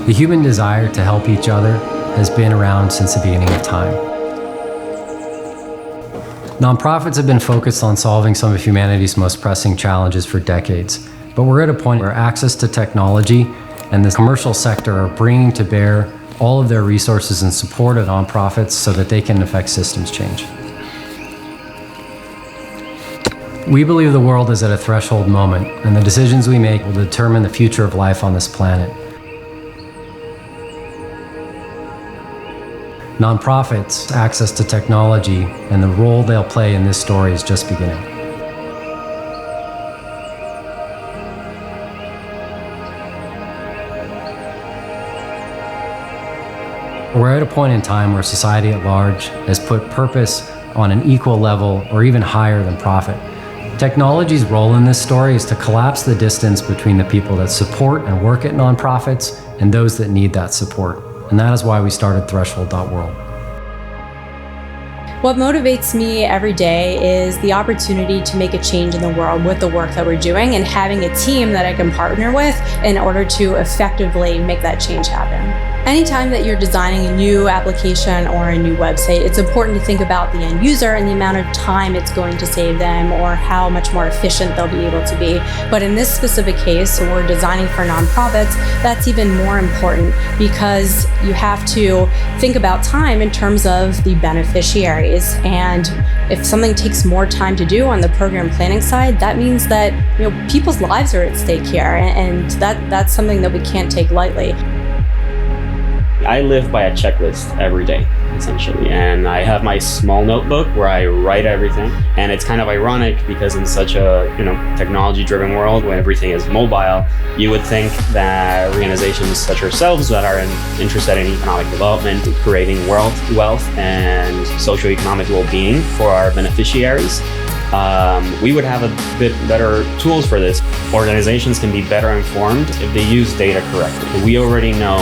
The human desire to help each other has been around since the beginning of time. Nonprofits have been focused on solving some of humanity's most pressing challenges for decades, but we're at a point where access to technology and the commercial sector are bringing to bear all of their resources in support of nonprofits so that they can affect systems change. We believe the world is at a threshold moment, and the decisions we make will determine the future of life on this planet. Nonprofits' access to technology and the role they'll play in this story is just beginning. We're at a point in time where society at large has put purpose on an equal level or even higher than profit. Technology's role in this story is to collapse the distance between the people that support and work at nonprofits and those that need that support. And that is why we started threshold.world. What motivates me every day is the opportunity to make a change in the world with the work that we're doing and having a team that I can partner with in order to effectively make that change happen. Anytime that you're designing a new application or a new website, it's important to think about the end user and the amount of time it's going to save them or how much more efficient they'll be able to be. But in this specific case, we're designing for nonprofits, that's even more important because you have to think about time in terms of the beneficiaries. And if something takes more time to do on the program planning side, that means that people's lives are at stake here, and that's something that we can't take lightly. I live by a checklist every day, essentially, and I have my small notebook where I write everything. And it's kind of ironic because in such a technology-driven world where everything is mobile, you would think that organizations such as ourselves that are interested in economic development, creating wealth and socioeconomic well-being for our beneficiaries, we would have a bit better tools for this. Organizations can be better informed if they use data correctly. We already know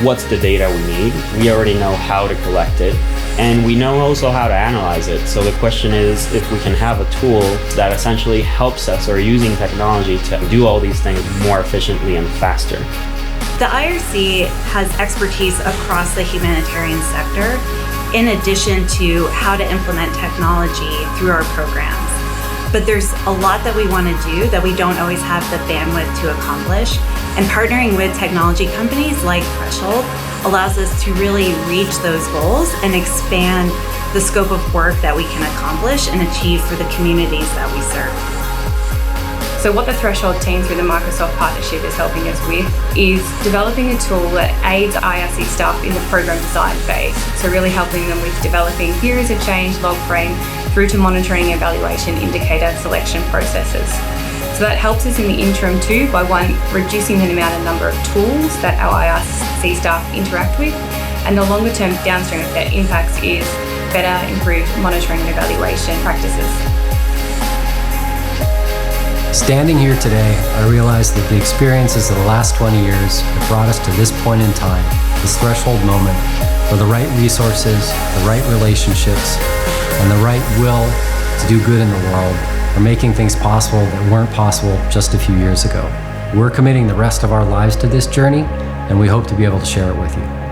what's the data we need. We already know how to collect it, and we know also how to analyze it. So the question is if we can have a tool that essentially helps us or using technology to do all these things more efficiently and faster. The IRC has expertise across the humanitarian sector in addition to how to implement technology through our programs. But there's a lot that we want to do that we don't always have the bandwidth to accomplish. And partnering with technology companies like Threshold allows us to really reach those goals and expand the scope of work that we can accomplish and achieve for the communities that we serve. So what the Threshold team through the Microsoft partnership is helping us with is developing a tool that aids IRC staff in the program design phase. So really helping them with developing theories of change, log frame, through to monitoring and evaluation indicator selection processes. So that helps us in the interim too by reducing the amount of number of tools that our IRC staff interact with, and the longer term downstream impacts is better improved monitoring and evaluation practices. Standing here today, I realize that the experiences of the last 20 years have brought us to this point in time, this threshold moment, where the right resources, the right relationships, and the right will to do good in the world are making things possible that weren't possible just a few years ago. We're committing the rest of our lives to this journey, and we hope to be able to share it with you.